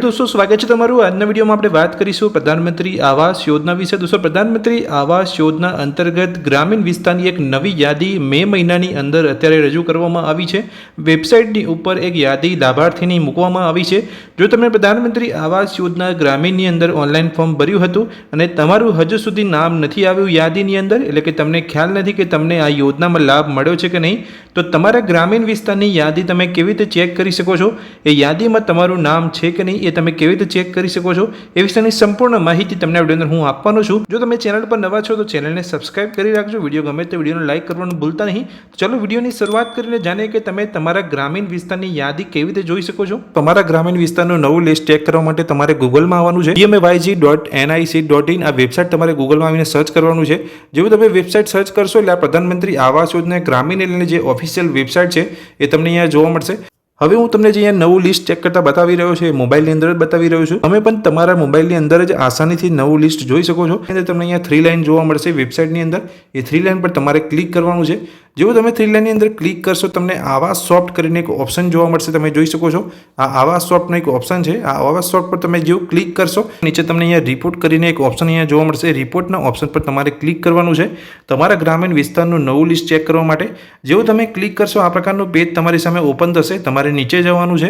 Hello दोस्तों, स्वागत है तमारू। આજના વિડીયોમાં આપણે વાત કરીશું પ્રધાનમંત્રી આવાસ યોજના વિશે। दोस्तों, પ્રધાનમંત્રી આવાસ યોજના અંતર્ગત ગ્રામીણ વિસ્તારની એક નવી યાદી મે મહિનાની અંદર અત્યારે રજૂ કરવામાં આવી છે। વેબસાઇટની ઉપર એક યાદી લાભાર્થીની મૂકવામાં આવી છે। જો તમે પ્રધાનમંત્રી આવાસ યોજના ગ્રામીણની અંદર ઓનલાઈન ફોર્મ ભર્યું હતું અને તમારું હજુ સુધી નામ નથી આવ્યું યાદીની અંદર, એટલે કે તમને ખ્યાલ નથી કે તમને આ યોજનામાં લાભ મળ્યો છે કે નહીં, તો તમારા ગ્રામીણ વિસ્તારની યાદી તમે કેવી રીતે ચેક કરી શકો છો, એ યાદીમાં તમારું નામ છે કે નહીં એ તમે કેવી રીતે ચેક કરી શકો છો, એ વિશેની સંપૂર્ણ માહિતી તમને આ વિડીયોની અંદર હું આપવાનો છું। જો તમે ચેનલ પર નવા છો તો ચેનલને સબસ્ક્રાઇબ કરી રાખજો। વિડીયો ગમે તો વિડીયોને લાઇક કરવાનું ભૂલતા નહીં। ચલો વિડીયોની શરૂઆત કરીને જાણીએ કે તમે તમારા ગ્રામીણ વિસ્તારની યાદી કેવી રીતે જોઈ શકો છો। તમારા ગ્રામીણ વિસ્તારનું નવું લિસ્ટ ચેક કરવા માટે તમારે ગૂગલમાં આવવાનું છે। pmyg.nic.in આ વેબસાઇટ તમારે ગૂગલમાં આવીને સર્ચ કરવાનું છે। જેવું તમે વેબસાઇટ સર્ચ કરશો એટલે આ પ્રધાનમંત્રી આવાસ યોજના ગ્રામીણ જે ઓફિશિયલ વેબસાઇટ છે એ તમને અહીંયા જોવા મળશે। હવે હું તમને જે અહીંયા નવું લિસ્ટ ચેક કરતા બતાવી રહ્યો છું એ મોબાઈલની અંદર જ બતાવી રહ્યો છું। તમે પણ તમારા મોબાઈલની અંદર જ આસાનીથી નવું લિસ્ટ જોઈ શકો છો। અંદર તમને અહીંયા 3 લાઇન જોવા મળશે વેબસાઇટની અંદર। એ 3 લાઇન પર તમારે ક્લિક કરવાનું છે। જેવું તમે 3 લાઇનની અંદર ક્લિક કરશો તમને આવાસ સોફ્ટ કરીને એક ઓપ્શન જોવા મળશે। તમે જોઈ શકો છો આ આવાસ સોફ્ટનો એક ઓપ્શન છે। આ આવાસ સોફ્ટ પર તમે જેવું ક્લિક કરશો નીચે તમને અહીંયા રિપોર્ટ કરીને એક ઓપ્શન અહીંયા જોવા મળશે। રિપોર્ટના ઓપ્શન પર તમારે ક્લિક કરવાનું છે તમારા ગ્રામીણ વિસ્તારનું નવું લિસ્ટ ચેક કરવા માટે। જેવું તમે ક્લિક કરશો આ પ્રકારનું પેજ તમારી સામે ઓપન થશે। તમારે નીચે જવાનું છે।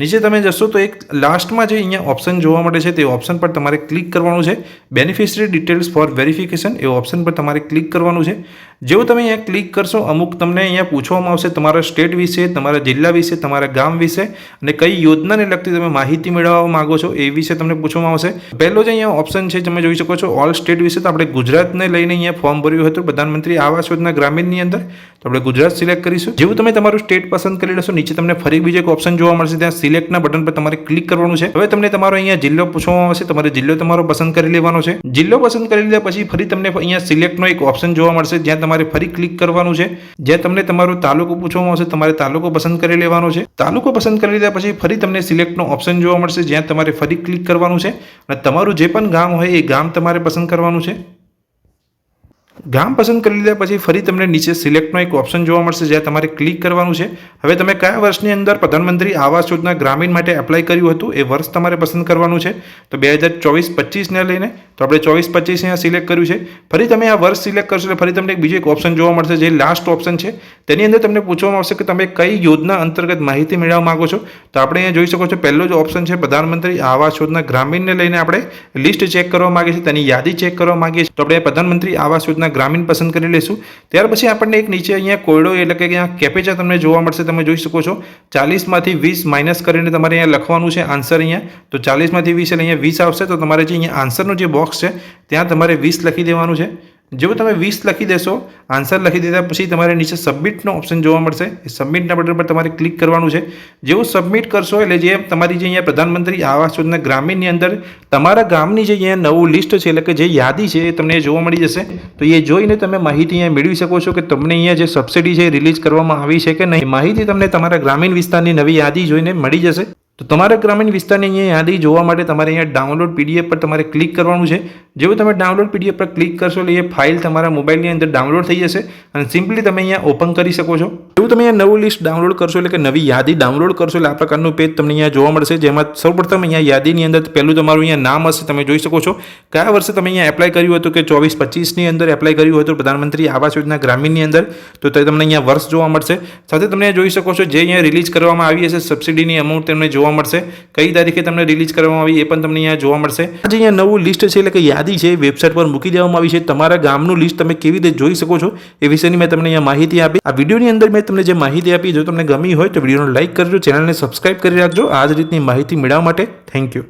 નીચે તમે જશો તો એક લાસ્ટમાં જે અહીંયા ઓપ્શન જોવા મળે છે તે ઓપ્શન પર તમારે ક્લિક કરવાનું છે। બેનિફિશરી ડિટેલ્સ ફોર વેરિફિકેશન એ ઓપ્શન પર તમારે ક્લિક કરવાનું છે। જેવું તમે અહીંયા ક્લિક કરશો અમુક તમને અહીંયા પૂછવામાં આવશે તમારા સ્ટેટ વિશે, તમારા જિલ્લા વિશે, તમારા ગામ વિશે અને કઈ યોજનાને લગતી તમે માહિતી મેળવવા માંગો છો એ વિશે તમને પૂછવામાં આવશે। પહેલો જે અહીંયા ઓપ્શન છે તમે જોઈ શકો છો ઓલ સ્ટેટ વિશે, તો આપણે ગુજરાતને લઈને અહીંયા ફોર્મ ભર્યું હતું પ્રધાનમંત્રી આવાસ યોજના ગ્રામીણની અંદર, તો આપણે ગુજરાત સિલેક્ટ કરીશું। જેવું તમે તમારું સ્ટેટ પસંદ કરી લેશો નીચે તમને ફરી બીજો એક ઓપ્શન જોવા મળશે, ત્યાં સિલેક્ટના બટન પર તમારે ક્લિક કરવાનું છે। હવે તમને તમારો અહીંયા જિલ્લો પૂછવામાં આવશે, તમારે જિલ્લો તમારો પસંદ કરી લેવાનો છે। જિલ્લો પસંદ કરી લીધા પછી ફરી તમને અહીંયા સિલેક્ટનો એક ઓપ્શન જોવા મળશે જ્યાં તમારે ફરી ક્લિક કરવાનું છે। જ્યાં તમને તમારો તાલુકો પૂછવામાં આવશે તમારે તાલુકો પસંદ કરી લેવાનો છે। તાલુકો પસંદ કરી લીધા પછી ફરી તમને સિલેક્ટનો ઓપ્શન જોવા મળશે જ્યાં તમારે ફરી ક્લિક કરવાનું છે અને તમારું જે પણ ગામ હોય એ ગામ તમારે પસંદ કરવાનું છે। ગામ પસંદ કરી લીધા પછી ફરી તમને નીચે સિલેક્ટનો એક ઓપ્શન જોવા મળશે જ્યાં તમારે ક્લિક કરવાનું છે। હવે તમે કયા વર્ષની અંદર પ્રધાનમંત્રી આવાસ યોજના ગ્રામીણ માટે એપ્લાય કર્યું હતું એ વર્ષ તમારે પસંદ કરવાનું છે। તો 2024-25ને લઈને તો આપણે 24-25 અહીંયા સિલેક્ટ કર્યું છે। ફરી તમે આ વર્ષ સિલેક્ટ કરશો એટલે ફરી તમને બીજો એક ઓપ્શન જોવા મળશે જે લાસ્ટ ઓપ્શન છે। તેની અંદર તમને પૂછવામાં આવશે કે તમે કઈ યોજના અંતર્ગત માહિતી મેળવવા માંગો છો। તો આપણે અહીંયા જોઈ શકો છો પહેલો જ ઓપ્શન છે પ્રધાનમંત્રી આવાસ યોજના ગ્રામીણને લઈને આપણે લિસ્ટ ચેક કરવા માંગીએ છીએ, તેની યાદી ચેક કરવા માંગીએ છીએ। તો આપણે પ્રધાનમંત્રી આવાસ યોજના ગ્રામીણ પસંદ કરી લેશું। ત્યાર પછી આપણને એક નીચે અહીંયા કોયડો એટલે કે અહીંયા કેપેચા તમને જોવા મળશે। તમે જોઈ શકો છો 40માંથી 20 માઇનસ કરીને તમારે અહીંયા લખવાનું છે આન્સર અહીંયા। તો 40માંથી 20 એટલે અહીંયા 20 આવશે, તો તમારે જે અહીંયા આન્સરનો જે બોક્સ છે ત્યાં તમારે 20 લખી દેવાનું છે। જેવું તમે 20 લખી દેશો, આન્સર લખી દીધા પછી તમારે નીચે સબમિટનો ઓપ્શન જોવા મળશે। એ સબમિટના બટન પર તમારે ક્લિક કરવાનું છે। જેવું સબમિટ કરશો એટલે જે તમારી જે અહીંયા પ્રધાનમંત્રી આવાસ યોજના ગ્રામીણની અંદર તમારા ગામની જે અહીંયા નવું લિસ્ટ છે એટલે કે જે યાદી છે એ તમને જોવા મળી જશે। તો એ જોઈને તમે માહિતી અહીંયા મેળવી શકો છો કે તમને અહીંયા જે સબસિડી છે રિલીઝ કરવામાં આવી છે કે નહીં। માહિતી તમને તમારા ગ્રામીણ વિસ્તારની નવી યાદી જોઈને મળી જશે। તો તમારા ગ્રામીણ વિસ્તારની અહીંયા યાદી જોવા માટે તમારે અહીંયા ડાઉનલોડ પીડીએફ પર તમારે ક્લિક કરવાનું છે। જેવું તમે ડાઉનલોડ પીડીએફ પર ક્લિક કરશો એટલે એ ફાઇલ તમારા મોબાઈલની અંદર ડાઉનલોડ થઈ જશે અને સિમ્પલી તમે અહીંયા ઓપન કરી શકો છો। જેવું તમે અહીંયા નવું લિસ્ટ ડાઉનલોડ કરશો એટલે કે નવી યાદી ડાઉનલોડ કરશો એટલે આ પ્રકારનું પેજ તમને અહીંયા જોવા મળશે, જેમાં સૌપ્રથમ અહીંયા યાદીની અંદર પહેલું તમારું અહીંયા નામ હશે। તમે જોઈ શકો છો કયા વર્ષે તમે અહીંયા એપ્લાય કર્યું હતું કે 24-25ની અંદર એપ્લાય કર્યું હતું પ્રધાનમંત્રી આવાસ યોજના ગ્રામીણની અંદર, તો તે તમને અહીંયા વર્ષ જોવા મળશે। સાથે તમે જોઈ શકો છો જે અહીંયા રિલીઝ કરવામાં આવી હશે સબસિડીની અમાઉન્ટ તમને જોવા મળશે, કઈ તારીખે તમને રિલીઝ કરવામાં આવી એ પણ તમને અહીંયા જોવા મળશે। આજે અહીંયા નવું લિસ્ટ છે એટલે કે યાદી છે વેબસાઇટ પર મૂકી દેવામાં આવી છે। તમારા ગામનું લિસ્ટ તમે કેવી રીતે જોઈ શકો છો એ વિશેની મેં તમને અહીંયા માહિતી આપી। આ વિડીયોની અંદર મેં તમને જે માહિતી આપી જો તમને ગમી હોય તો વિડીયોને લાઇક કરજો, ચેનલને સબસ્ક્રાઇબ કરી રાખજો આ જ રીતની માહિતી મેળવવા માટે। Thank you.